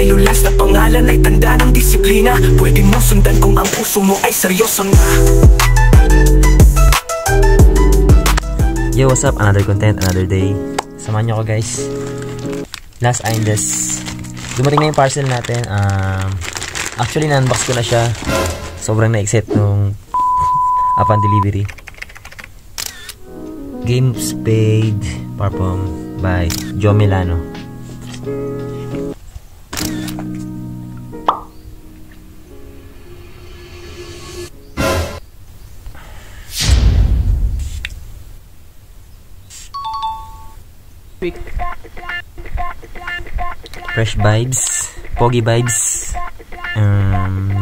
ay lulas na pangalan ay tanda ng disiplina. Pwede mo sundan kung ang puso mo ay seryoso na. Yo, what's up? Another content, another day. Samahan nyo ko guys. Las Andes. Dumating na yung parcel natin. Actually, na-unbox ko na siya. Sobrang na-excite nung upon delivery. Game Spade Parfum by Joe Milano. Fresh vibes, pogi vibes.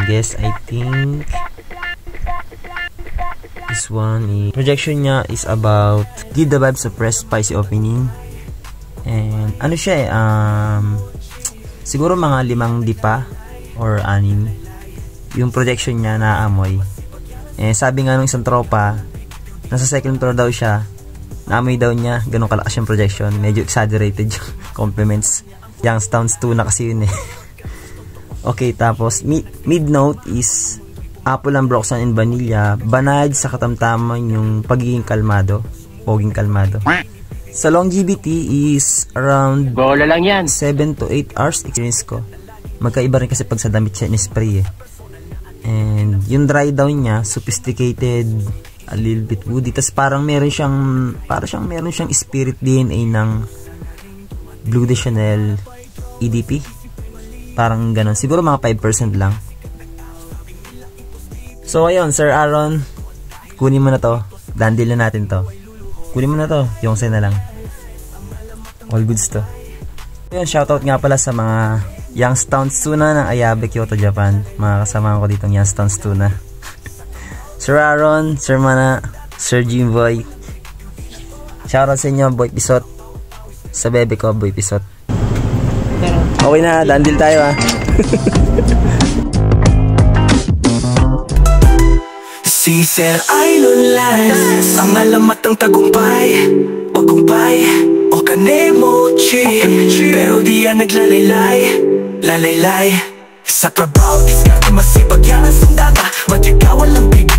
Guess I think this one is, projection niya is about give the vibes of fresh spicy opening. And ano siya siguro mga 5 dipa or 6 yung projection niya na amoy. Sabi nga nung isang tropa, nasa second floor daw siya, naamoy daw niya ganun kalakas yung projection. Medyo exaggerated yung compliments. Youngstown's tuna kasi yun Okay, tapos mid note is apple and broxan and vanilla. Banayad sa katamtaman yung pagiging kalmado, poging kalmado. Sa longevity is around bola lang yan, 7 to 8 hours experience ko. Magkaiba rin kasi pag sa damit siya ni-spray And yung dry down niya, sophisticated, a little bit woody. Tapos parang meron siyang spirit DNA ng Bleu de Chanel EDP. Parang ganun. Siguro mga 5% lang. So ayun, Sir Aaron, kunin mo na to. Dandil na natin to. Kunin mo na to. Yung na lang. All goods to. Ayun, shoutout nga pala sa mga Youngstown's Tuna ng Ayabe, Kyoto, Japan. Mga kasama ko ditong Youngstown's Tuna. Sir Aaron, Sir Mana, Sir Jimboy. Shoutout sa inyo, Boy Pisot. Sa bebe ko, Boy Pisot. Okay na, dandil tayo Si Sir Aylon Lance, ang alamat ng tagumpay, pagkumpay o kanemochi. Pero di yan naglalaylay, lalaylay. Sa trabaho, diskarte masipag yan ang sundata. Matikawan lang big